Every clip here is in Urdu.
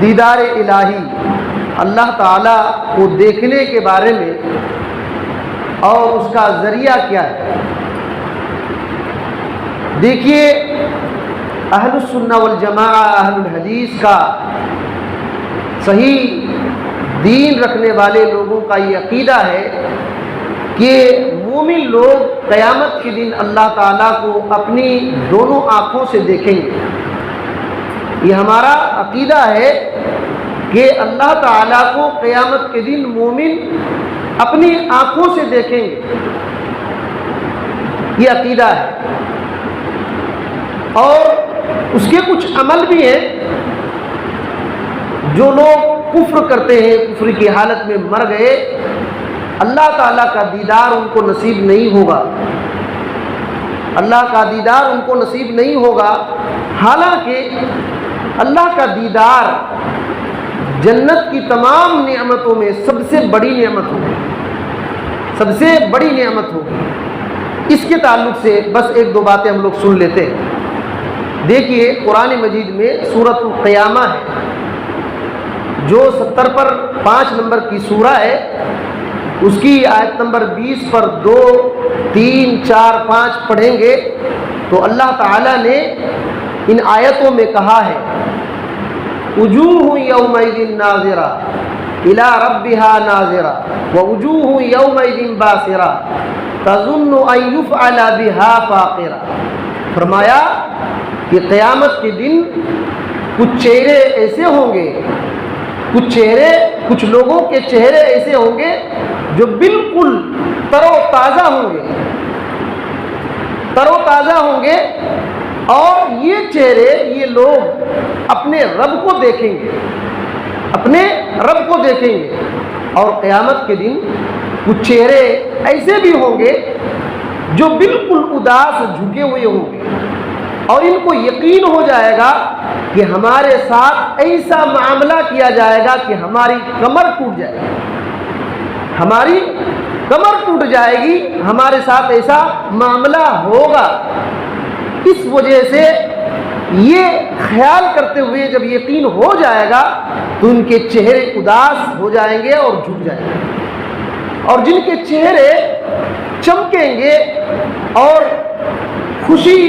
دیدار الہی، اللہ تعالیٰ کو دیکھنے کے بارے میں اور اس کا ذریعہ کیا ہے۔ دیکھیے، اہل السنہ والجماعہ، اہل الحدیث کا صحیح دین رکھنے والے لوگوں کا یہ عقیدہ ہے کہ مومن لوگ قیامت کے دن اللہ تعالیٰ کو اپنی دونوں آنکھوں سے دیکھیں گے۔ یہ ہمارا عقیدہ ہے کہ اللہ تعالیٰ کو قیامت کے دن مومن اپنی آنکھوں سے دیکھیں گے، یہ عقیدہ ہے۔ اور اس کے کچھ عمل بھی ہیں۔ جو لوگ کفر کرتے ہیں، کفر کی حالت میں مر گئے، اللہ تعالیٰ کا دیدار ان کو نصیب نہیں ہوگا، اللہ کا دیدار ان کو نصیب نہیں ہوگا۔ حالانکہ اللہ کا دیدار جنت کی تمام نعمتوں میں سب سے بڑی نعمت ہوگی، سب سے بڑی نعمت ہوگی۔ اس کے تعلق سے بس ایک دو باتیں ہم لوگ سن لیتے ہیں۔ دیکھیے، قرآن مجید میں سورۃ القیامہ ہے، جو 70 پر 5 نمبر کی سورہ ہے، اس کی آیت نمبر 20 پر 2، 3، 4، 5 پڑھیں گے تو اللہ تعالیٰ نے ان آیتوں میں کہا ہے: وجوہ یومئذ ناظرہ الی ربہا ناظرہ ووجوہ یومئذ باسرہ تظن ان یفعل بہا فاقرہ۔ فرمایا کہ قیامت کے دن کچھ چہرے ایسے ہوں گے، کچھ لوگوں کے چہرے ایسے ہوں گے جو بالکل تر و تازہ ہوں گے، تر و تازہ ہوں گے، اور یہ چہرے، یہ لوگ اپنے رب کو دیکھیں گے، اپنے رب کو دیکھیں گے۔ اور قیامت کے دن کچھ چہرے ایسے بھی ہوں گے جو بالکل اداس جھکے ہوئے ہوں گے، اور ان کو یقین ہو جائے گا کہ ہمارے ساتھ ایسا معاملہ کیا جائے گا کہ ہماری کمر ٹوٹ جائے گی، ہماری کمر ٹوٹ جائے گی، ہمارے ساتھ ایسا معاملہ ہوگا۔ اس وجہ سے یہ خیال کرتے ہوئے جب یقین ہو جائے گا تو ان کے چہرے اداس ہو جائیں گے اور جھک جائیں گے، اور جن کے چہرے چمکیں گے اور خوشی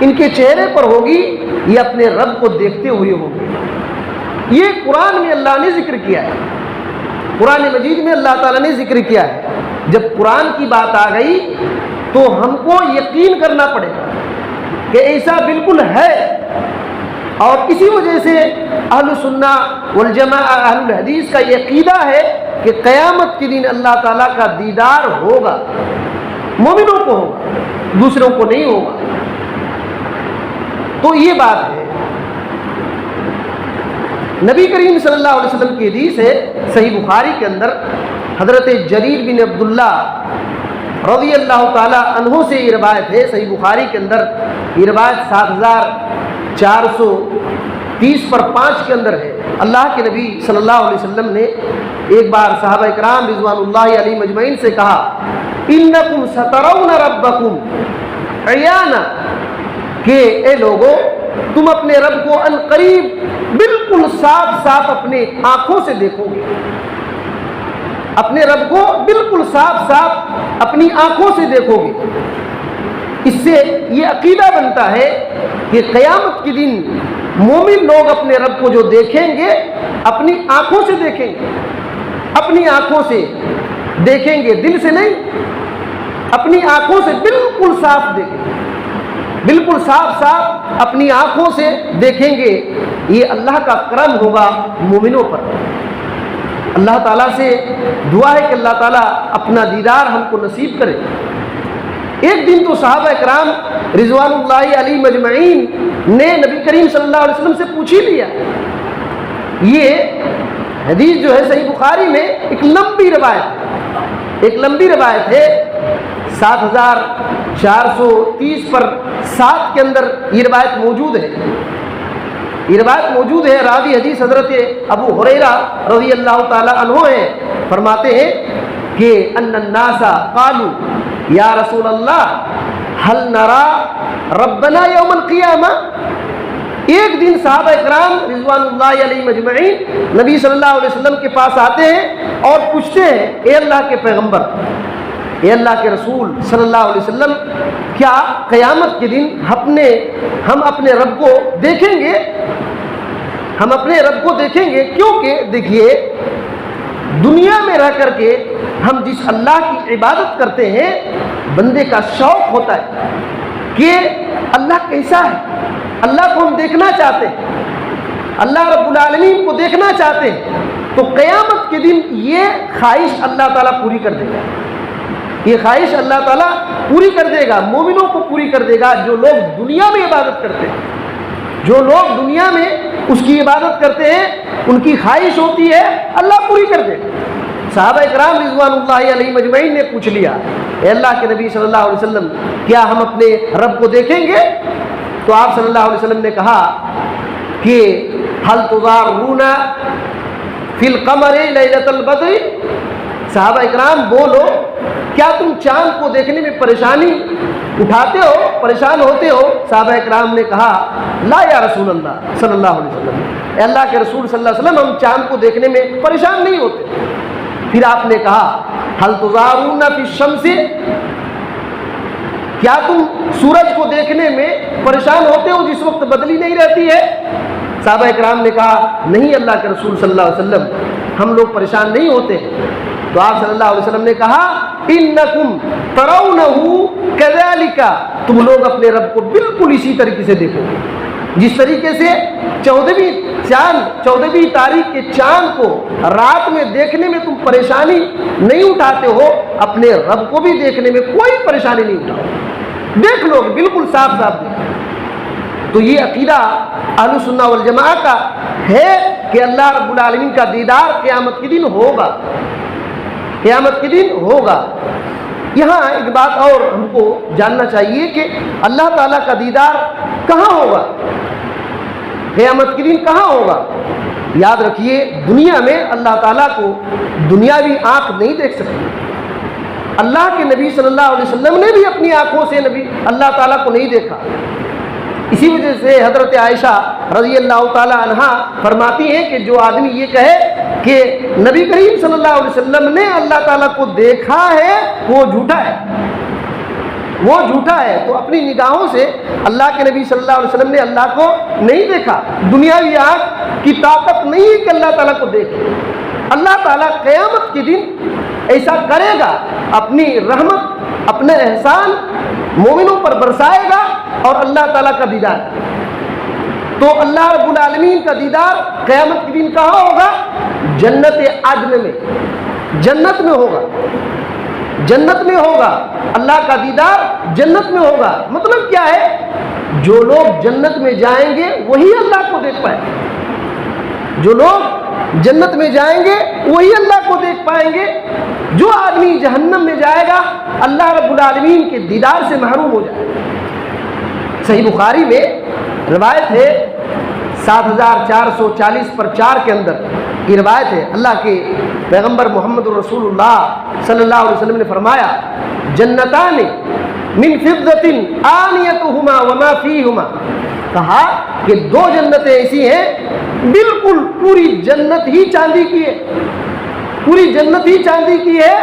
ان کے چہرے پر ہوگی، یہ اپنے رب کو دیکھتے ہوئے ہوگی۔ یہ قرآن میں اللہ نے ذکر کیا ہے، قرآن مجید میں اللہ تعالیٰ نے ذکر کیا ہے۔ جب قرآن کی بات آ گئی تو ہم کو یقین کرنا پڑے گا کہ ایسا بالکل ہے، اور اسی وجہ سے اہل سنہ والجماعہ، اہل الحدیث کا یہ عقیدہ ہے کہ قیامت کے دن اللہ تعالیٰ کا دیدار ہوگا، مومنوں کو ہوگا، دوسروں کو نہیں ہوگا۔ تو یہ بات ہے۔ نبی کریم صلی اللہ علیہ وسلم کی حدیث ہے صحیح بخاری کے اندر، حضرت جریر بن عبداللہ رضی اللہ تعالی عنہ سے یہ روایت ہے، صحیح بخاری کے اندر یہ روایت 7430 پر 5 کے اندر ہے۔ اللہ کے نبی صلی اللہ علیہ وسلم نے ایک بار صحابہ کرام رضوان اللہ علیہم اجمعین سے کہا: انکم سترون ربکم عیانا، کہ اے لوگو، تم اپنے رب کو ان قریب بالکل صاف صاف اپنے آنکھوں سے دیکھو گے، اپنے رب کو بالکل صاف صاف اپنی آنکھوں سے دیکھو گے۔ اس سے یہ عقیدہ بنتا ہے کہ قیامت کے دن مومن لوگ اپنے رب کو جو دیکھیں گے، اپنی آنکھوں سے دیکھیں گے، اپنی آنکھوں سے دیکھیں گے، دل سے نہیں، اپنی آنکھوں سے بالکل صاف دیکھیں گے، بالکل صاف صاف اپنی آنکھوں سے دیکھیں گے۔ یہ اللہ کا کرم ہوگا مومنوں پر۔ اللہ تعالیٰ سے دعا ہے کہ اللہ تعالیٰ اپنا دیدار ہم کو نصیب کرے۔ ایک دن تو صحابہ کرام رضوان اللہ علیہ مجمعین نے نبی کریم صلی اللہ علیہ وسلم سے پوچھ ہی لیا۔ یہ حدیث جو ہے صحیح بخاری میں ایک لمبی روایت ہے 7430 پر 7 کے اندر یہ روایت موجود ہے۔ یہ روایت موجود ہے، راوی حدیث حضرت ابو ہریرہ رضی اللہ تعالی عنہ ہیں، فرماتے ہیں کہ ان الناس قالوا یا رسول اللہ هل نرى ربنا یوم القیامہ، ایک دن صحابہ کرام رضوان اللہ علیہ مجمعین نبی صلی اللہ علیہ وسلم کے پاس آتے ہیں اور پوچھتے ہیں، اے اللہ کے پیغمبر، اے اللہ کے رسول صلی اللہ علیہ وسلم، کیا قیامت کے دن ہم اپنے رب کو دیکھیں گے؟ ہم اپنے رب کو دیکھیں گے؟ کیونکہ دیکھیے، دنیا میں رہ کر کے ہم جس اللہ کی عبادت کرتے ہیں، بندے کا شوق ہوتا ہے کہ اللہ کیسا ہے، اللہ کو ہم دیکھنا چاہتے ہیں، اللہ رب العالمین کو دیکھنا چاہتے ہیں۔ تو قیامت کے دن یہ خواہش اللہ تعالیٰ پوری کر دے گا، یہ خواہش اللہ تعالیٰ پوری کر دے گا، مومنوں کو پوری کر دے گا۔ جو لوگ دنیا میں عبادت کرتے ہیں، جو لوگ دنیا میں اس کی عبادت کرتے ہیں، ان کی خواہش ہوتی ہے اللہ پوری کر دے۔ صحابہ کرام رضوان اللہ علیہ مجمعین نے پوچھ لیا، اے اللہ کے نبی صلی اللہ علیہ وسلم، کیا ہم اپنے رب کو دیکھیں گے؟ تو آپ صلی اللہ علیہ وسلم نے کہا کہ حل تضارون فی القمر لیلۃ البدر، صحابہ کرام بولو، کیا تم چاند کو دیکھنے میں پریشانی اٹھاتے ہو، پریشان ہوتے ہو؟ صحابہ کرام نے کہا لا یا رسول اللہ صلی اللہ علیہ وسلم، اے اللہ کے رسول صلی اللہ علیہ وسلم، ہم چاند کو دیکھنے میں پریشان نہیں ہوتے۔ پھر آپ نے کہا حل تضارون فی الشمس، کیا تم سورج کو دیکھنے میں پریشان ہوتے ہو جس وقت بدلی نہیں رہتی ہے؟ صحابہ کرام نے کہا نہیں اللہ کے رسول صلی اللہ علیہ وسلم، ہم لوگ پریشان نہیں ہوتے۔ تو آپ صلی اللہ علیہ وسلم نے کہا انکم ترونہ کذالک، تم لوگ اپنے رب کو بالکل اسی طریقے سے دیکھو جس طریقے سے 14ویں تاریخ کے چاند کو رات میں دیکھنے میں تم پریشانی نہیں اٹھاتے ہو، اپنے رب کو بھی دیکھنے میں کوئی پریشانی نہیں اٹھاؤ، دیکھ لو بالکل صاف صاف دیکھ۔ تو یہ عقیدہ اہل سنہ والجماعہ کا ہے کہ اللہ رب العالمین کا دیدار قیامت کے دن ہوگا، قیامت کے دن ہوگا۔ یہاں ایک بات اور ہم کو جاننا چاہیے کہ اللہ تعالیٰ کا دیدار کہاں ہوگا، قیامت کے دن کہاں ہوگا؟ یاد رکھیے، دنیا میں اللہ تعالیٰ کو دنیاوی آنکھ نہیں دیکھ سکتی۔ اللہ کے نبی صلی اللہ علیہ وسلم نے بھی اپنی آنکھوں سے اللہ تعالیٰ کو نہیں دیکھا۔ اسی وجہ سے حضرت عائشہ رضی اللہ تعالی عنہا فرماتی ہیں کہ جو آدمی یہ کہے کہ نبی کریم صلی اللہ علیہ وسلم نے اللہ تعالیٰ کو دیکھا ہے، وہ جھوٹا ہے، وہ جھوٹا ہے۔ تو اپنی نگاہوں سے اللہ کے نبی صلی اللہ علیہ وسلم نے اللہ کو نہیں دیکھا۔ دنیاوی آنکھ کی طاقت نہیں ہے کہ اللہ تعالیٰ کو دیکھے۔ اللہ تعالیٰ قیامت کے دن ایسا کرے گا، اپنی رحمت، اپنے احسان مومنوں پر برسائے گا اور اللہ تعالیٰ کا دیدار۔ تو اللہ رب العالمین کا دیدار قیامت کے دن کہاں ہوگا؟ جنت عدن میں، جنت میں ہوگا، جنت میں ہوگا۔ اللہ کا دیدار جنت میں ہوگا۔ مطلب کیا ہے؟ جو لوگ جنت میں جائیں گے وہی اللہ کو دیکھ پائیں گے، جو لوگ جنت میں جائیں گے وہی اللہ کو دیکھ پائیں گے۔ جو آدمی جہنم میں جائے گا اللہ رب العالمین کے دیدار سے محروم ہو جائے گا۔ صحیح بخاری میں روایت ہے 7440/4 کے اندر یہ روایت ہے، اللہ کے پیغمبر محمد رسول اللہ صلی اللہ علیہ وسلم نے فرمایا جنتان من فضۃ آنیتہما وما فیہما، کہا کہ 2 جنتیں ایسی ہیں بالکل پوری جنت ہی چاندی کی ہے، پوری جنت ہی چاندی کی ہے،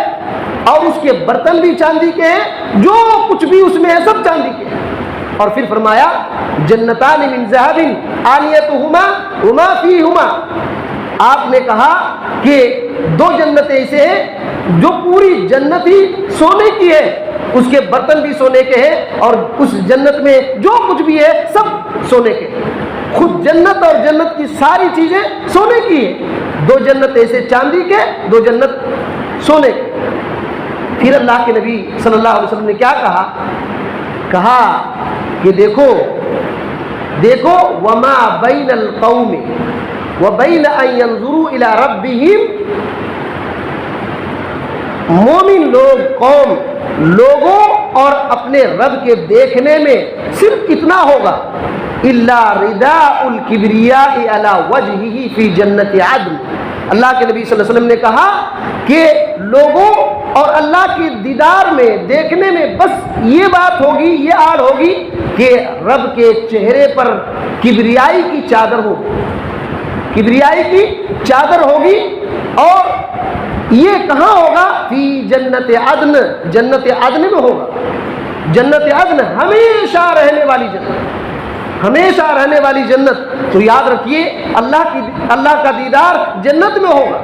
اور اس کے برتن بھی چاندی کے ہیں، جو کچھ بھی اس میں ہے سب چاندی کے ہیں۔ اور پھر فرمایا جنتان من ذہب آنیتہما وما فیہما، آپ نے کہا کہ 2 جنتیں ایسے ہیں جو پوری جنت ہی سونے کی ہے، اس کے برتن بھی سونے کے ہیں اور اس جنت میں جو کچھ بھی ہے سب سونے کے، خود جنت اور جنت کی ساری چیزیں سونے کی ہیں۔ 2 جنت ایسے چاندی کے، 2 جنت سونے کے۔ پھر اللہ کے نبی صلی اللہ علیہ وسلم نے کیا کہا کہ دیکھو وما بین القوم وبین ان ينظروا الى ربهم، مومن لوگ، قوم، لوگوں اور اپنے رب کے دیکھنے میں صرف اتنا ہوگا الا رداء الکبریاء علی وجهه فی جنت عدن۔ اللہ کے نبی صلی اللہ علیہ وسلم نے کہا کہ لوگوں اور اللہ کے دیدار میں دیکھنے میں بس یہ بات ہوگی, یہ آڑ ہوگی کہ رب کے چہرے پر کبریائی کی چادر ہوگی, کبریائی کی چادر ہوگی. اور یہ کہاں ہوگا؟ فی جنت عدن, جنت عدن میں ہوگا. جنت عدن ہمیشہ رہنے والی جنت, ہمیشہ رہنے والی جنت. تو یاد رکھیے اللہ کا دیدار جنت میں ہوگا,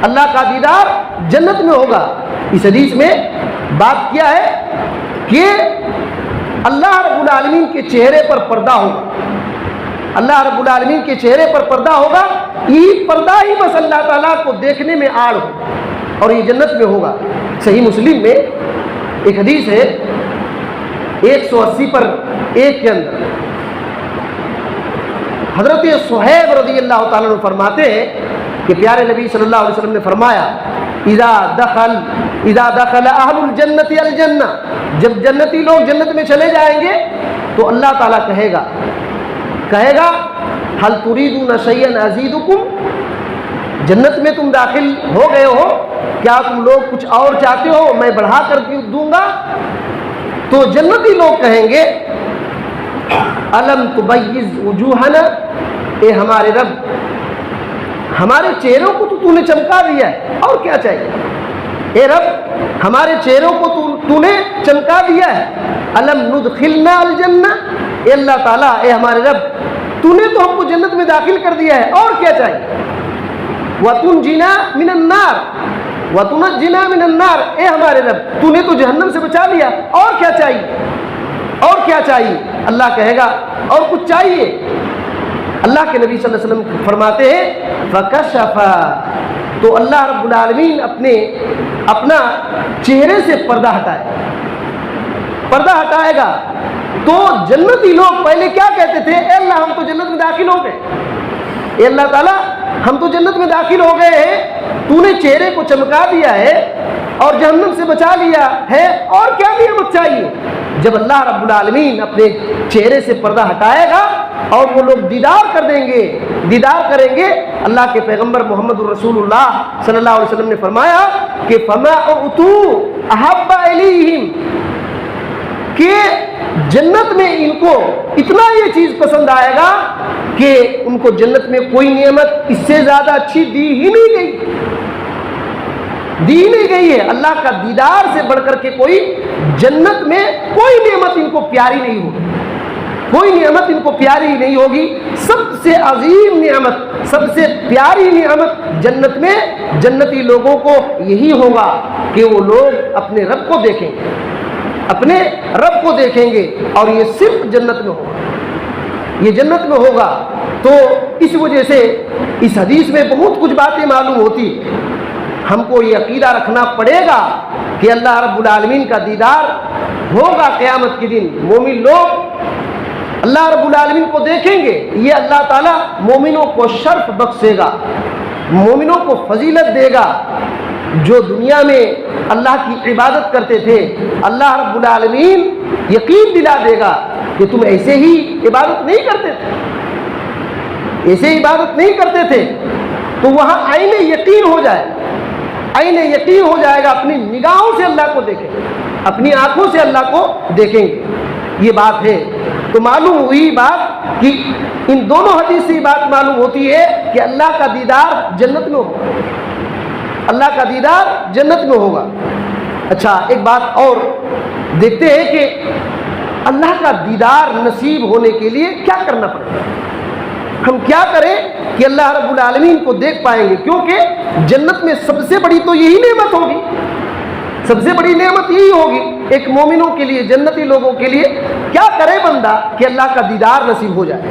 اللہ کا دیدار جنت میں ہوگا. اس حدیث میں بات کیا ہے کہ اللہ رب العالمین کے چہرے پر پردہ ہوگا, اللہ رب العالمین کے چہرے پر پردہ ہوگا. یہ پردہ ہی بس اللہ تعالیٰ کو دیکھنے میں آڑ ہوگا, اور یہ جنت میں ہوگا. صحیح مسلم میں ایک حدیث ہے 180 پر 1 کے اندر حضرت صہیب رضی اللہ تعالیٰ عنہ فرماتے ہیں کہ پیارے نبی صلی اللہ علیہ وسلم نے فرمایا اذا دخل اہل الجنت الجنہ, جب جنتی لوگ جنت میں چلے جائیں گے تو اللہ تعالیٰ کہے گا حل تریدون شیئا ازیدکم, جنت میں تم داخل ہو گئے ہو, کیا تم لوگ کچھ اور چاہتے ہو میں بڑھا کر دوں گا؟ تو جنتی لوگ کہیں گے الم تبیض وجوہنا, اے ہمارے رب ہمارے چہروں کو تو نے چمکا دیا ہے, اور کیا چاہیے؟ اے رب ہمارے چہروں کو تو نے چمکا دیا ہے. الم ندخلنا الجنہ, اے اللہ تعالیٰ اے ہمارے رب تو نے تو ہم کو جنت میں داخل کر دیا ہے, اور کیا چاہیے؟ وَتُنْجِنَا مِنَ النَّارِ وَتُنَجِّنَا مِنَ النَّارِ, اے ہمارے رب تو نے تو جہنم سے بچا لیا, اور کیا چاہیے؟ اور کیا چاہیے؟ اللہ کہے گا اور کچھ چاہیے؟ اللہ کے نبی صلی اللہ علیہ وسلم فرماتے ہیں فَكَشَفَ, تو اللہ رب العالمین اپنا چہرے سے پردہ ہٹائے گا. تو جنتی لوگ پہلے کیا کہتے تھے؟ اے اللہ ہم تو جنت میں داخل ہو گئے, اے اللہ تعالیٰ ہم تو جنت میں داخل ہو گئے ہیں, تو نے چہرے کو چمکا دیا ہے اور جہنم سے بچا لیا ہے, اور کیا نعمت چاہیے؟ جب اللہ رب العالمین اپنے چہرے سے پردہ ہٹائے گا اور وہ لوگ دیدار کریں گے, اللہ کے پیغمبر محمد الرسول اللہ صلی اللہ علیہ وسلم نے فرمایا کہ فما اعطوا احب الیہم, کہ جنت میں ان کو اتنا یہ چیز پسند آئے گا کہ ان کو جنت میں کوئی نعمت اس سے زیادہ اچھی دی ہی نہیں گئی ہے. اللہ کا دیدار سے بڑھ کر کے کوئی جنت میں کوئی نعمت ان کو پیاری نہیں ہوگی, کوئی نعمت ان کو پیاری نہیں ہوگی. سب سے عظیم نعمت, سب سے پیاری نعمت جنت میں جنتی لوگوں کو یہی ہوگا کہ وہ لوگ اپنے رب کو دیکھیں گے, اور یہ صرف جنت میں ہوگا, یہ جنت میں ہوگا. تو اس وجہ سے اس حدیث میں بہت کچھ باتیں معلوم ہوتی. ہم کو یہ عقیدہ رکھنا پڑے گا کہ اللہ رب العالمین کا دیدار ہوگا قیامت کے دن. مومن لوگ اللہ رب العالمین کو دیکھیں گے, یہ اللہ تعالیٰ مومنوں کو شرف بخشے گا, مومنوں کو فضیلت دے گا. جو دنیا میں اللہ کی عبادت کرتے تھے, اللہ رب العالمین یقین دلا دے گا کہ تم ایسے ہی عبادت نہیں کرتے تھے, تو وہاں عین یقین ہو جائے گا, اپنی نگاہوں سے اللہ کو دیکھیں گے, اپنی آنکھوں سے اللہ کو دیکھیں گے. یہ بات ہے. تو معلوم ہوئی بات کہ ان دونوں حدیث سے یہ بات معلوم ہوتی ہے کہ اللہ کا دیدار جنت میں ہوگا, اللہ کا دیدار جنت میں ہوگا. اچھا, ایک بات اور دیکھتے ہیں کہ اللہ کا دیدار نصیب ہونے کے لیے کیا کرنا پڑے گا, ہم کیا کریں کہ اللہ رب العالمین کو دیکھ پائیں گے؟ کیونکہ جنت میں سب سے بڑی تو یہی نعمت ہوگی, سب سے بڑی نعمت یہی ہوگی ایک مومنوں کے لیے, جنتی لوگوں کے لیے. کیا کرے بندہ کہ اللہ کا دیدار نصیب ہو جائے؟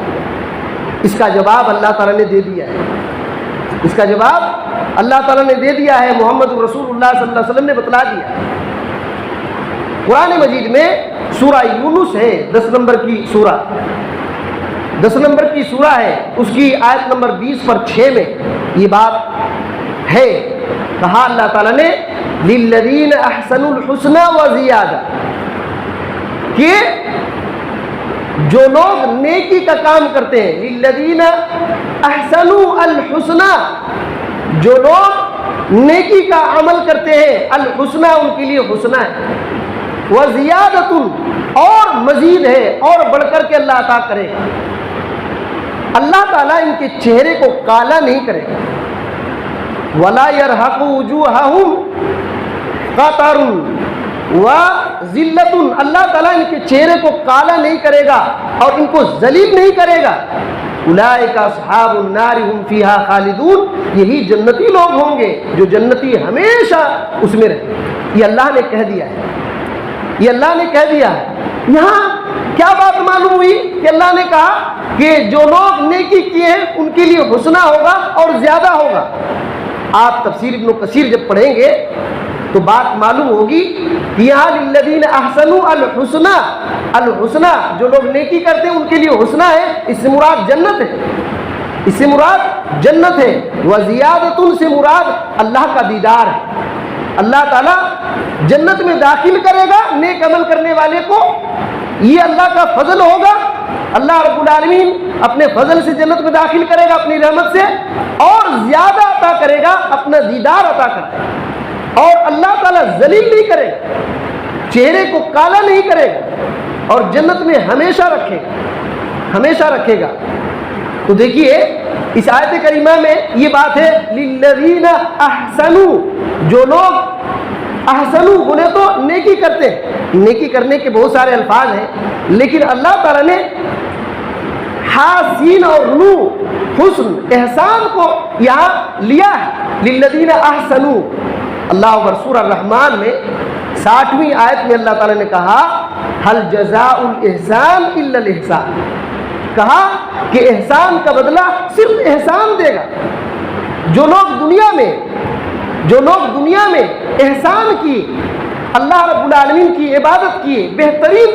اس کا جواب اللہ تعالیٰ نے دے دیا ہے, اس کا جواب اللہ تعالیٰ نے دے دیا ہے. محمد رسول اللہ صلی اللہ علیہ وسلم نے بتلا دیا. قرآن مجید میں سورہ یونس ہے 10 نمبر کی سورہ ہے, اس کی آیت نمبر 20 پر 6 میں یہ بات ہے. کہا اللہ تعالیٰ نے للذین احسنوا الحسنى وزیادہ, کہ جو لوگ نیکی کا کام کرتے ہیں, للذین احسنوا الحسنى, جو لوگ نیکی کا عمل کرتے ہیں الحسنہ ان کے لیے حسنہ ہے، وزیادۃ اور مزید ہے اور بڑھ کر کے اللہ عطا کرے گا۔ اللہ تعالیٰ ان کے چہرے کو کالا نہیں کرے گا، ولا يرهق وجوههم قتر وذلۃ، اللہ تعالیٰ ان کے چہرے کو کالا نہیں کرے گا اور ان کو ذلیل نہیں کرے گا۔ اولئک اصحاب النار هم فیہا خالدون، یہی جنتی لوگ ہوں گے جو جنتی ہمیشہ اس میں رہیں۔ یہ اللہ نے کہہ دیا ہے، یہ اللہ نے کہہ دیا ہے۔ یہاں کیا بات معلوم ہوئی کہ اللہ نے کہا کہ جو لوگ نیکی کیے ہیں ان کے لیے حسنہ ہوگا اور زیادہ ہوگا۔ آپ تفسیر ابن کثیر جب پڑھیں گے تو بات معلوم ہوگی کہ یہاں للذین احسنوا الحسنہ، الحسنہ جو لوگ نیکی کرتے ہیں ان کے لیے حسنہ ہے، اس سے مراد جنت ہے، اس سے مراد جنت ہے۔ وزیادۃ سے مراد اللہ کا دیدار ہے، اللہ تعالیٰ جنت میں داخل کرے گا نیک عمل کرنے والے کو، یہ اللہ کا فضل ہوگا۔ اللہ رب العالمین اپنے فضل سے جنت میں داخل کرے گا اپنی رحمت سے، اور زیادہ عطا کرے گا، اپنا دیدار عطا کرے گا، اور اللہ تعالیٰ ذلیل نہیں کرے گا، چہرے کو کالا نہیں کرے گا، اور جنت میں ہمیشہ رکھے گا، ہمیشہ رکھے گا۔ تو دیکھیے اس آیت کریمہ میں یہ بات ہے للذین احسنوا، جو لوگ احسنو بولے تو نیکی کرتے ہیں، نیکی کرنے کے بہت سارے الفاظ ہیں، لیکن اللہ تعالیٰ نے حاسین اور نو حسن احسان کو یہاں لیا ہے، للذین احسنو۔ اللہ اکبر، سورہ الرحمن میں 60ویں آیت میں اللہ تعالیٰ نے کہا هل جزاء الاحسان الا الاحسان، کہا کہ احسان کا بدلہ صرف احسان دے گا۔ جو لوگ دنیا میں احسان کی، اللہ رب العالمین کی عبادت کیے بہترین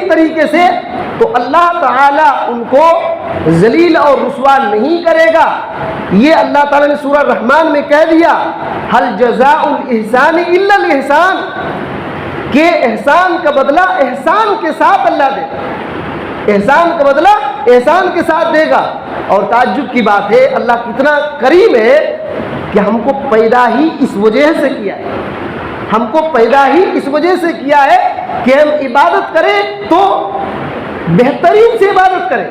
طریقے سے، تو اللہ تعالیٰ ان کو ذلیل اور رسوا نہیں کرے گا۔ یہ اللہ تعالیٰ نے سورہ الرحمن میں کہہ دیا هل جزاء الاحسان الا الاحسان، کہ احسان کا بدلہ احسان کے ساتھ اللہ دے گا، احسان کا بدلہ احسان کے ساتھ دے گا۔ اور تعجب کی بات ہے اللہ کتنا کریم ہے کہ ہم کو پیدا ہی اس وجہ سے کیا ہے، ہم کو پیدا ہی اس وجہ سے کیا ہے کہ ہم عبادت کریں تو بہترین سے عبادت کریں۔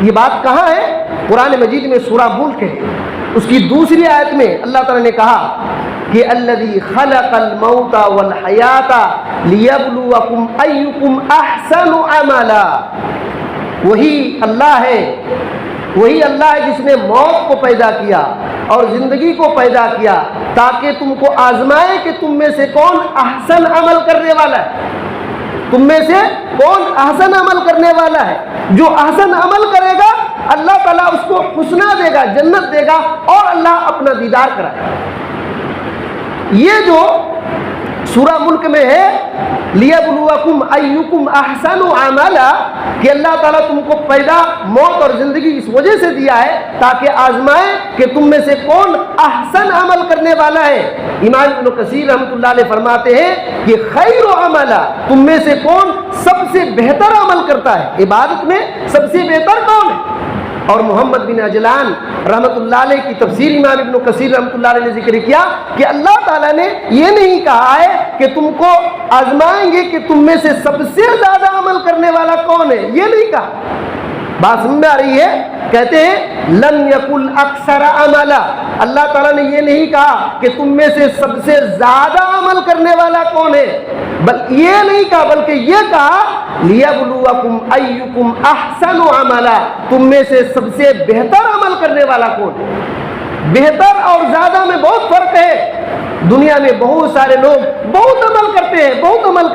یہ بات کہاں ہے؟ قرآن مجید میں سورہ ملک ہے، اس کی دوسری آیت میں اللہ تعالیٰ نے کہا کہ الذی خلق الموت والحیات لیبلوکم ایکم احسن عملا، وہی اللہ ہے جس نے موت کو پیدا کیا اور زندگی کو پیدا کیا تاکہ تم کو آزمائے کہ تم میں سے کون احسن عمل کرنے والا ہے، تم میں سے کون احسن عمل کرنے والا ہے۔ جو احسن عمل کرے گا اللہ تعالیٰ اس کو حسنہ دے گا، جنت دے گا، اور اللہ اپنا دیدار کرائے گا۔ یہ جو سورہ ملک میں ہے لیبلوکم ایکم احسن عملا، کہ اللہ تعالیٰ تم کو پیدا موت اور زندگی اس وجہ سے دیا ہے تاکہ آزمائے کہ تم میں سے کون احسن عمل کرنے والا ہے۔ امام ابن کثیر رحمۃ اللہ علیہ فرماتے ہیں کہ خیر عملا، تم میں سے کون سب سے بہتر عمل کرتا ہے، عبادت میں سب سے بہتر کون ہے۔ اور محمد بن عجلان رحمۃ اللہ علیہ کی تفسیر امام ابن کثیر رحمۃ اللہ علیہ نے ذکر کیا کہ اللہ تعالیٰ نے یہ نہیں کہا ہے کہ تم کو آزمائیں گے کہ تم میں سے سب سے زیادہ عمل کرنے والا کون ہے، یہ نہیں کہا۔ بات سمجھ میں آ رہی ہے؟ کہتے ہیں لم یکن اکثر عملا، اللہ تعالیٰ نے یہ نہیں کہا کہ تم میں سے سب سے زیادہ عمل کرنے والا کون ہے، یہ نہیں کہا، بلکہ یہ کہا لیبلوکم ایکم احسن عملا، تم میں سے سب سے بہتر عمل کرنے والا کون ہے۔ بہتر اور زیادہ میں بہت فرق ہے۔ دنیا میں بہت سارے لوگ بہت عمل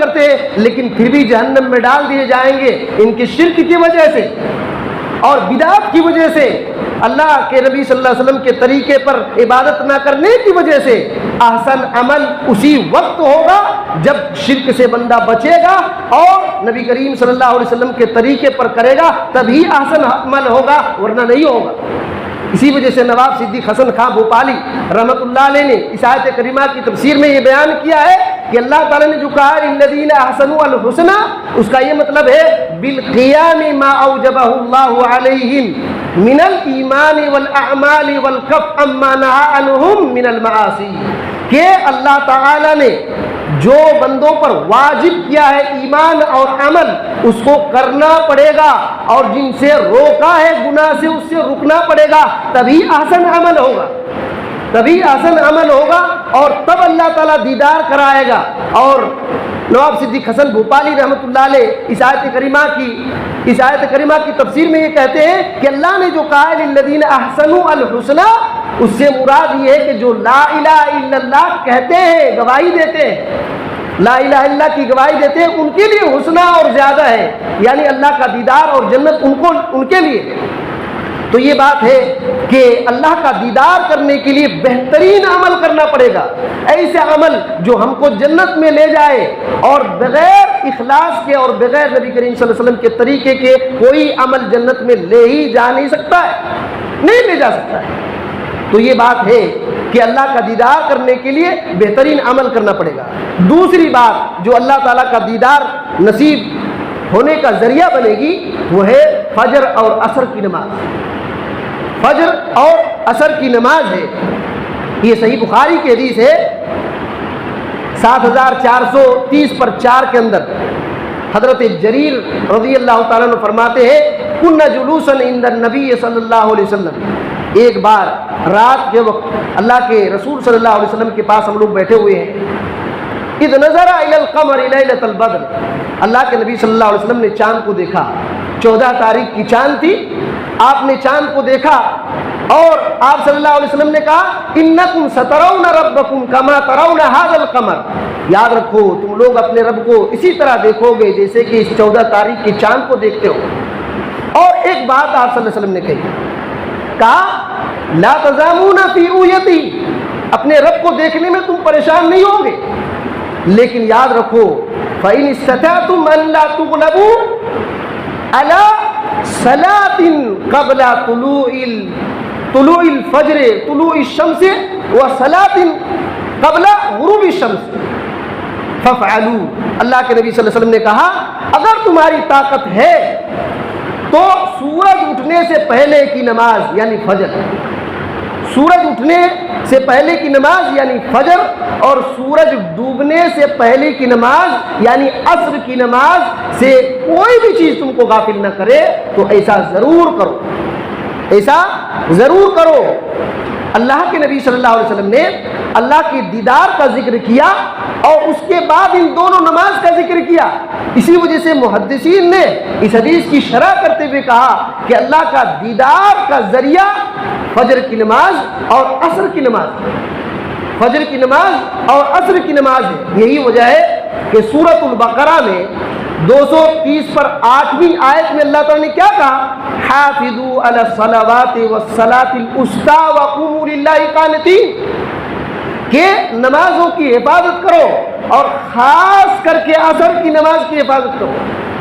کرتے ہیں لیکن پھر بھی جہنم میں ڈال دیے جائیں گے ان کی شرک کی وجہ سے اور بدعت کی وجہ سے، اللہ کے نبی صلی اللہ علیہ وسلم کے طریقے پر عبادت نہ کرنے کی وجہ سے۔ احسن عمل اسی وقت ہوگا جب شرک سے بندہ بچے گا اور نبی کریم صلی اللہ علیہ وسلم کے طریقے پر کرے گا، تبھی احسن عمل ہوگا، ورنہ نہیں ہوگا۔ اسی وجہ سے نواب صدیق حسن خان بھوپالی رحمۃ اللہ علیہ نے اس آیت کریمہ کی تفسیر میں یہ بیان کیا ہے کہ اللہ تعالیٰ نے جو کہا للذین احسنوا الحسنى، اس کا یہ مطلب ہے بالقیام ما اوجبہ اللہ علیہم من الایمان والاعمال والکف عما نہی عنہم من المعاصی، کہ اللہ تعالیٰ نے جو بندوں پر واجب کیا ہے ایمان اور عمل اس کو کرنا پڑے گا، اور جن سے روکا ہے گناہ سے اس سے رکنا پڑے گا، تبھی احسن عمل ہوگا، تبھی احسن عمل ہوگا، اور تب اللہ تعالیٰ دیدار کرائے گا۔ اور نواب صدیق حسن بھوپالی رحمۃ اللہ علیہ اس آیت کریمہ کی تفسیر میں یہ کہتے ہیں کہ اللہ نے جو کہا ہے للذین احسنوا الحسنى، اس سے مراد یہ ہے کہ جو لا الہ الا اللہ کہتے ہیں، گواہی دیتے ہیں، لا الہ الا اللہ کی گواہی دیتے ہیں، ان کے لیے حسنہ اور زیادہ ہے، یعنی اللہ کا دیدار اور جنت ان کے لیے ہے۔ تو یہ بات ہے کہ اللہ کا دیدار کرنے کے لیے بہترین عمل کرنا پڑے گا، ایسے عمل جو ہم کو جنت میں لے جائے، اور بغیر اخلاص کے اور بغیر نبی کریم صلی اللہ علیہ وسلم کے طریقے کے کوئی عمل جنت میں لے ہی جا نہیں سکتا ہے، نہیں لے جا سکتا ہے۔ تو یہ بات ہے کہ اللہ کا دیدار کرنے کے لیے بہترین عمل کرنا پڑے گا۔ دوسری بات جو اللہ تعالیٰ کا دیدار نصیب ہونے کا ذریعہ بنے گی وہ ہے فجر اور عصر کی نماز۔ فجر اور عصر کی نماز ہے، یہ صحیح بخاری کی حدیث ہے 7430 پر 4 کے اندر حضرت جریر رضی اللہ تعالیٰ عنہ فرماتے ہیں کنا جلوسا عند النبی صلی اللہ علیہ وسلم، ایک بار رات کے وقت اللہ کے رسول صلی اللہ علیہ وسلم کے پاس ہم لوگ بیٹھے ہوئے ہیں، اذ نظر الی القمر لیلۃ البدر، اللہ کے نبی صلی اللہ علیہ وسلم نے چاند کو دیکھا، 14 تاریخ کی چاند تھی، آپ نے چاند کو دیکھا اور آپ صلی اللہ علیہ وسلم نے کہا انکم سترون ربکم کما ترون ھذا القمر، یاد رکھو تم لوگ اپنے رب کو اسی طرح دیکھو گے جیسے کہ اس 14 تاریخ کی چاند کو دیکھتے ہو۔ اور ایک بات آپ صلی اللہ علیہ وسلم نے کہا لا تزامون فی رؤیتی، اپنے رب کو دیکھنے میں تم پریشان نہیں ہوگے، لیکن یاد رکھو فإن استطعتم أن لا تغلبوا على صلاة قبل طلوع الفجر طلوع الشمس وصلاة قبل غروب الشمس فافعلوا، اللہ کے نبی صلی اللہ علیہ وسلم نے کہا اگر تمہاری طاقت ہے تو سورج اٹھنے سے پہلے کی نماز یعنی فجر، سورج اٹھنے سے پہلے کی نماز یعنی فجر، اور سورج ڈوبنے سے پہلے کی نماز یعنی عصر کی نماز سے کوئی بھی چیز تم کو غافل نہ کرے تو ایسا ضرور کرو، ایسا ضرور کرو۔ اللہ کے نبی صلی اللہ علیہ وسلم نے اللہ کے دیدار کا ذکر کیا اور اس کے بعد ان دونوں نماز کا ذکر کیا، اسی وجہ سے محدثین نے اس حدیث کی شرح کرتے ہوئے کہا کہ اللہ کا دیدار کا ذریعہ فجر کی نماز اور عصر کی نماز، فجر کی نماز اور عصر کی نماز ہے۔ یہی وجہ ہے کہ سورۃ البقرہ میں 230 پر 8ویں آیت میں اللہ تعالیٰ نے کیا کہا حافظوا علی الصلوات والصلاۃ الوسطی وقوموا للہ قانتین، کہ نمازوں کی حفاظت کرو اور خاص کر کے عصر کی نماز کی حفاظت کرو۔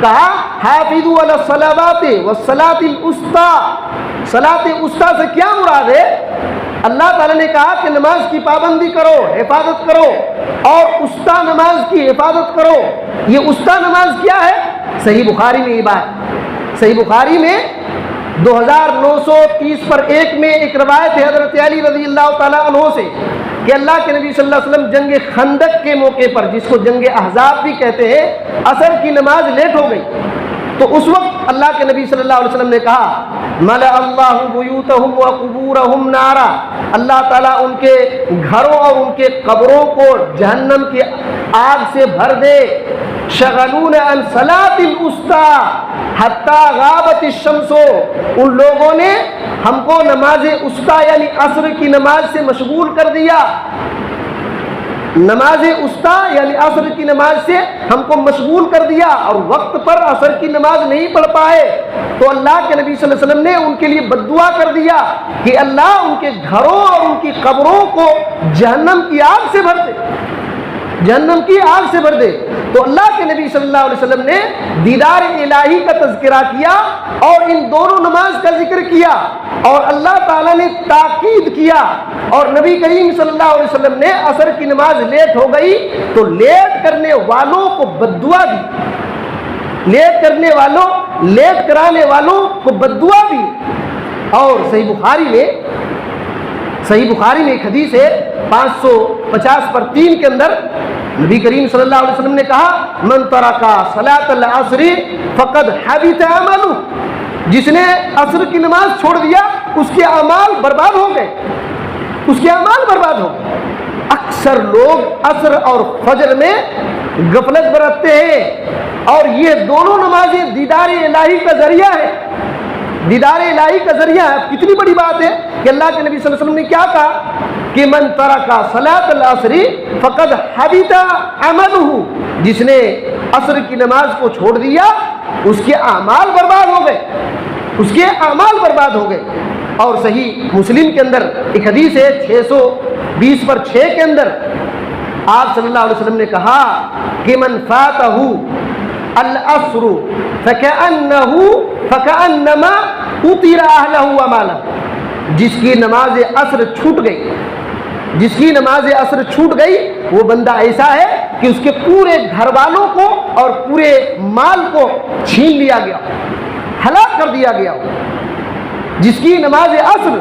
کہا حافظوا علی الصلوات والصلاۃ الوسطی، صلاۃ وسطی سے کیا مراد ہے؟ اللہ تعالیٰ نے کہا کہ نماز کی پابندی کرو، حفاظت کرو، اور وسطی نماز کی حفاظت کرو۔ یہ وسطی نماز کیا ہے؟ صحیح بخاری میں یہ بات، صحیح بخاری میں 2930 پر 1 میں ایک روایت ہے حضرت علی رضی اللہ تعالیٰ عنہ سے کہ اللہ کے نبی صلی اللہ علیہ وسلم جنگ خندق کے موقع پر، جس کو جنگ احزاب بھی کہتے ہیں، عصر کی نماز لیٹ ہو گئی، تو اس وقت اللہ کے نبی صلی اللہ علیہ وسلم نے کہا ملأ اللہ بیوتہم وقبورہم نارا، اللہ تعالیٰ ان کے گھروں اور ان کے قبروں کو جہنم کی آگ سے بھر دے، شغلون عن صلاۃ الوسطی حتی غابت الشمس، ان لوگوں نے ہم کو نماز وسطی یعنی عصر کی نماز سے مشغول کر دیا، نماز وسطی یعنی عصر کی نماز سے ہم کو مشغول کر دیا اور وقت پر عصر کی نماز نہیں پڑھ پائے، تو اللہ کے نبی صلی اللہ علیہ وسلم نے ان کے لیے بد دعا کر دیا کہ اللہ ان کے گھروں اور ان کی قبروں کو جہنم کی آگ سے بھر دے۔ جہنم کی آگ سے بھر دے۔ تو اللہ کے نبی صلی اللہ علیہ وسلم نے دیدار الہی کا تذکرہ کیا اور ان دونوں نماز کا ذکر کیا، اور اللہ تعالیٰ نے تاکید کیا، اور نبی کریم صلی اللہ علیہ وسلم نے عصر کی نماز لیٹ ہو گئی تو لیٹ کرنے والوں کو بددعا دی، لیٹ کرنے والوں، لیٹ کرانے والوں کو بددعا دی۔ اور صحیح بخاری میں ایک حدیث ہے 550/3 کے اندر نبی کریم صلی اللہ علیہ وسلم نے کہا من ترک صلاۃ العصر فقد حبط عملہ، جس نے عصر کی نماز چھوڑ دیا اس کے اعمال برباد ہو گئے، اس کے اعمال برباد ہو گئے۔ اکثر لوگ عصر اور فجر میں غفلت برتتے ہیں، اور یہ دونوں نمازیں دیدار الہی کا ذریعہ ہے، دیدار الہی کا ذریعہ ہے۔ کتنی بڑی بات ہے کہ اللہ کے نبی صلی اللہ علیہ وسلم نے کیا کہا کہ من ترک صلاۃ العصر فقد حبط عملہ، جس نے عصر کی نماز کو چھوڑ دیا اس کے اعمال برباد ہو گئے، اس کے اعمال برباد ہو گئے۔ اور صحیح مسلم کے اندر ایک حدیث ہے 620/6 کے اندر آپ صلی اللہ علیہ وسلم نے کہا کہ من فاتہ العصر فکأنما اطیر اہلہ ومالہ، جس کی نماز عصر چھوٹ گئی، جس کی نماز عصر چھوٹ گئی وہ بندہ ایسا ہے کہ اس کے پورے گھر والوں کو اور پورے مال کو چھین لیا گیا، ہلاک کر دیا گیا۔ جس کی نماز عصر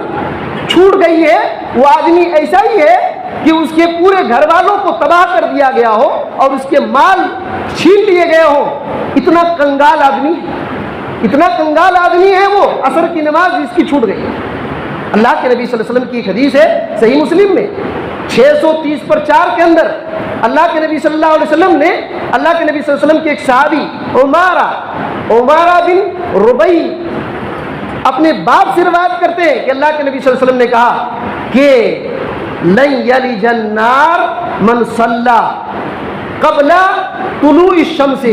چھوٹ گئی ہے وہ آدمی ایسا ہی ہے کہ اس کے پورے گھر والوں کو تباہ کر دیا گیا ہو اور اس کے مال چھین لیے گئے ہوں۔ اتنا کنگال آدمی، اتنا کنگال آدمی ہے وہ، عصر کی نماز جس کی چھوٹ گئی۔ اللہ کے نبی صلی اللہ علیہ وسلم کی ایک حدیث ہے صحیح مسلم میں 630/4 کے اندر اللہ کے نبی صلی اللہ علیہ وسلم نے، اللہ کے نبی صلی اللہ علیہ وسلم کے ایک صحابی عمارہ بن ربیع اپنے باپ سے روایت کرتے ہیں کہ اللہ کے نبی صلی اللہ علیہ وسلم نے کہا کہ لن یلج النار من صلی قبل طلوع الشمس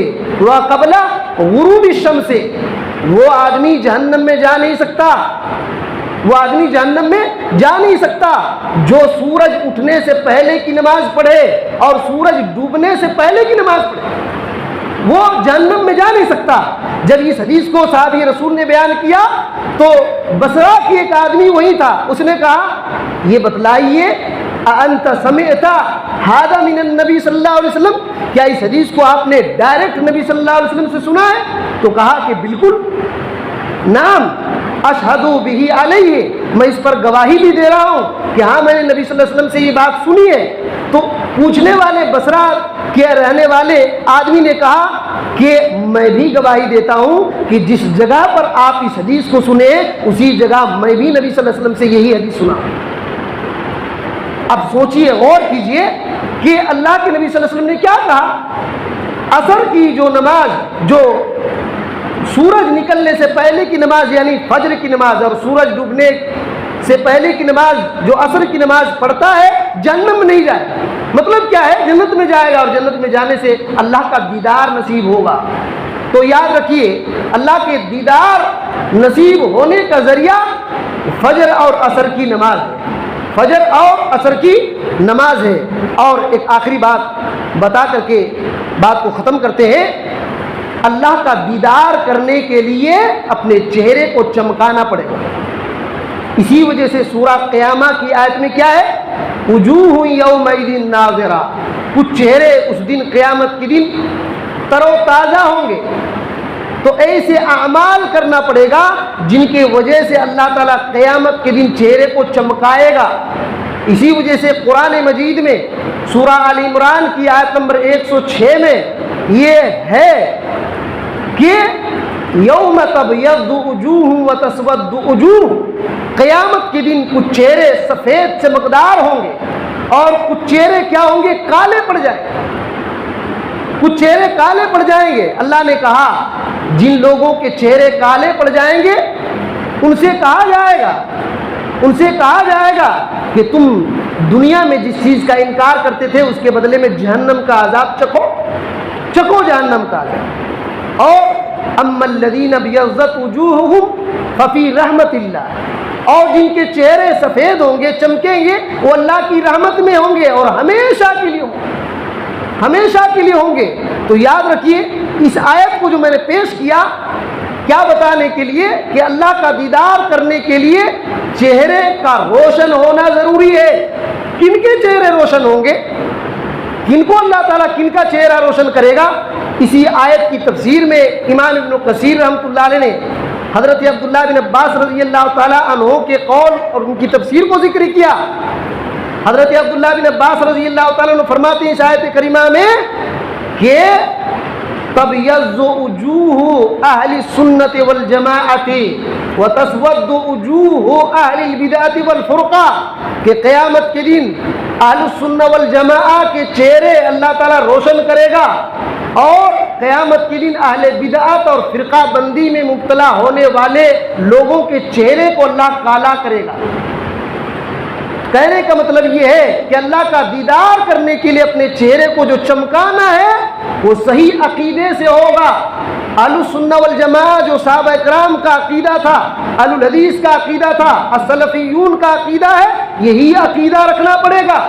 وقبل غروب الشمس، وہ آدمی جہنم میں جا نہیں سکتا، وہ آدمی جہنم میں جا نہیں سکتا جو سورج اٹھنے سے پہلے کی نماز پڑھے اور سورج ڈوبنے سے پہلے کی نماز پڑھے، وہ جہنم میں جا نہیں سکتا۔ جب اس حدیث کو صحابی رسول نے بیان کیا تو بصرہ کی ایک آدمی وہی تھا، اس نے کہا یہ بتلائیے انت سمعت ھذا من النبی صلی اللہ علیہ وسلم، کیا اس حدیث کو آپ نے ڈائریکٹ نبی صلی اللہ علیہ وسلم سے سنا ہے؟ تو کہا کہ بالکل، نعم اشہد بہ علیہ، میں اس پر گواہی بھی دے رہا ہوں کہ ہاں میں نے نبی صلی اللہ علیہ وسلم سے یہ بات سنی ہے۔ تو پوچھنے والے بصرہ کے رہنے والے آدمی نے کہا کہ میں بھی گواہی دیتا ہوں کہ جس جگہ پر آپ اس حدیث کو سنے اسی جگہ میں بھی نبی صلی اللہ علیہ وسلم سے یہی حدیث سنا۔ اب سوچئے، غور کیجئے کہ اللہ کے نبی صلی اللہ علیہ وسلم نے کیا کہا۔ عصر کی جو نماز، جو سورج نکلنے سے پہلے کی نماز یعنی فجر کی نماز، اور سورج ڈوبنے سے پہلے کی نماز جو عصر کی نماز پڑھتا ہے جہنم میں نہیں جائے، مطلب کیا ہے؟ جنت میں جائے گا، اور جنت میں جانے سے اللہ کا دیدار نصیب ہوگا۔ تو یاد رکھیے اللہ کے دیدار نصیب ہونے کا ذریعہ فجر اور عصر کی نماز ہے، فجر اور عصر کی نماز ہے۔ اور ایک آخری بات بتا کر کے بات کو ختم کرتے ہیں۔ اللہ کا دیدار کرنے کے لیے اپنے چہرے کو چمکانا پڑے گا۔ اسی وجہ سے سورہ قیامہ کی آیت میں کیا ہے؟ وجوہ یومئذ ناظرہ، کچھ چہرے اس دن قیامت کے دن تر و تازہ ہوں گے۔ تو ایسے اعمال کرنا پڑے گا جن کی وجہ سے اللہ تعالیٰ قیامت کے دن چہرے کو چمکائے گا۔ اسی وجہ سے قرآن مجید میں سورہ آل عمران کی آیت نمبر 106 میں یہ ہے کہ یوم تبیض وجوہ وتسود وجوہ، قیامت کے دن کچھ چہرے سفید چمکدار ہوں گے اور کچھ چہرے کیا ہوں گے؟ کالے پڑ جائیں گے، کچھ چہرے کالے پڑ جائیں گے۔ اللہ نے کہا جن لوگوں کے چہرے کالے پڑ جائیں گے ان سے کہا جائے گا، ان سے کہا جائے گا کہ تم دنیا میں جس چیز کا انکار کرتے تھے اس کے بدلے میں جہنم کا عذاب چکھو، چکھو جہنم کا عذاب۔ اور اما الذین ابیضت وجوہہم ففی رحمت اللہ، اور جن کے چہرے سفید ہوں گے، چمکیں گے، وہ اللہ کی رحمت میں ہوں گے اور ہمیشہ کے لیے ہوں گے۔ ہمیشہ کے لیے ہوں گے. تو یاد رکھیے اس آیت کو جو میں نے پیش کیا کیا بتانے کے لیے کہ اللہ کا دیدار کرنے کے لیے چہرے کا روشن ہونا ضروری ہے. کن کے چہرے روشن ہوں گے؟ کن کو اللہ تعالیٰ کن کا چہرہ روشن کرے گا؟ اسی آیت کی تفسیر میں امام ابن کثیر رحمۃ اللہ علیہ نے حضرت عبداللہ بن عباس رضی اللہ تعالیٰ عنہ کے قول اور ان کی تفسیر کو ذکر کیا. حضرت عبداللہ بن عباس رضی اللہ تعالیٰ عنہ فرماتے ہیں اس آیت کریمہ میں کہ تبیض وجوہ اہل السنت والجماعت وتسود وجوہ اہل البدعۃ والفرقہ، کہ قیامت کے دن اہل السنہ والجماعہ کے چہرے اللہ تعالیٰ روشن کرے گا اور قیامت کے دن اہل بدعت اور فرقہ بندی میں مبتلا ہونے والے لوگوں کے چہرے کو اللہ کالا کرے گا. کہنے کا مطلب یہ ہے کہ اللہ کا دیدار کرنے کے لیے اپنے چہرے کو جو چمکانا ہے وہ صحیح عقیدے سے ہوگا. اہل السنہ والجماعہ جو صحابہ کرام کا عقیدہ تھا، اہل الحدیث کا عقیدہ تھا، السلفیون کا عقیدہ ہے، یہی عقیدہ رکھنا پڑے گا،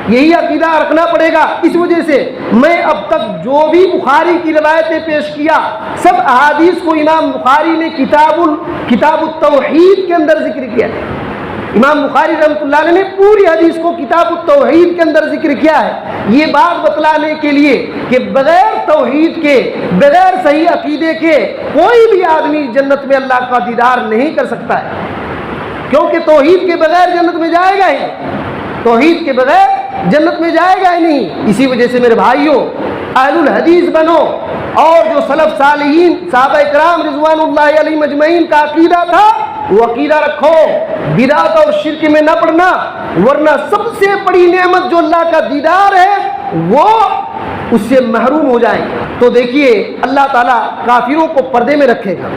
یہی عقیدہ رکھنا پڑے گا. اس وجہ سے میں اب تک جو بھی بخاری کی روایتیں پیش کیا سب احادیث کو امام بخاری نے کتاب التوحید کے اندر ذکر کیا. امام بخاری رحمۃ اللہ علیہ نے پوری حدیث کو کتاب التوحید کے اندر ذکر کیا ہے، یہ بات بتلانے کے لیے کہ بغیر توحید کے، بغیر صحیح عقیدے کے کوئی بھی آدمی جنت میں اللہ کا دیدار نہیں کر سکتا ہے، کیونکہ توحید کے بغیر جنت میں جائے گا ہی، توحید کے بغیر جنت میں جائے گا ہی نہیں. اسی وجہ سے میرے بھائیوں اہل الحدیث بنو اور جو سلف صالحین صحابہ کرام رضوان اللہ علیہم اجمعین کا عقیدہ تھا وہ عقیدہ رکھو، بدعت اور شرک میں نہ پڑنا، ورنہ سب سے بڑی نعمت جو اللہ کا دیدار ہے وہ اس سے محروم ہو جائیں. تو دیکھیے اللہ تعالیٰ کافروں کو پردے میں رکھے گا،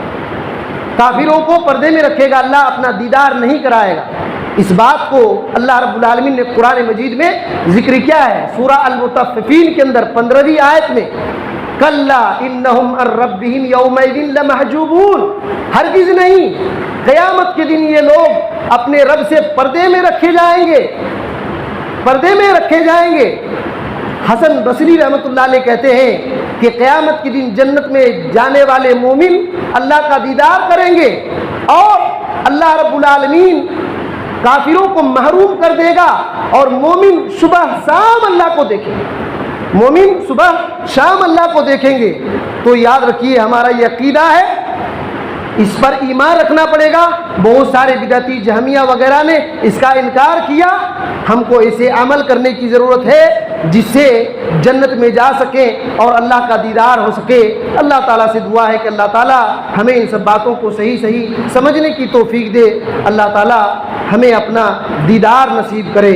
کافروں کو پردے میں رکھے گا، اللہ اپنا دیدار نہیں کرائے گا. اس بات کو اللہ رب العالمین نے قرآن مجید میں ذکر کیا ہے سورہ المطففین کے اندر 15ویں آیت میں، کلا انہم عن ربہم یومئذ لمحجوبون، ہرگز نہیں، قیامت کے دن یہ لوگ اپنے رب سے پردے میں رکھے جائیں گے، پردے میں رکھے جائیں گے. حسن بصری رحمۃ اللہ علیہ کہتے ہیں کہ قیامت کے دن جنت میں جانے والے مومن اللہ کا دیدار کریں گے اور اللہ رب العالمین کافروں کو محروم کر دے گا، اور مومن صبح شام اللہ کو دیکھیں گے، مومن صبح شام اللہ کو دیکھیں گے. تو یاد رکھیے ہمارا یہ عقیدہ ہے، اس پر ایمان رکھنا پڑے گا. بہت سارے بدعتی جہمیہ وغیرہ نے اس کا انکار کیا، ہم کو اسے عمل کرنے کی ضرورت ہے جس سے جنت میں جا سکیں اور اللہ کا دیدار ہو سکے. اللہ تعالیٰ سے دعا ہے کہ اللہ تعالیٰ ہمیں ان سب باتوں کو صحیح سمجھنے کی توفیق دے. اللہ تعالیٰ ہمیں اپنا دیدار نصیب کرے.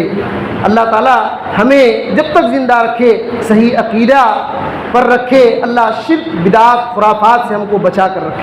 اللہ تعالیٰ ہمیں جب تک زندہ رکھے صحیح عقیدہ پر رکھے. اللہ شرک بدعت خرافات سے ہم کو بچا کر رکھے.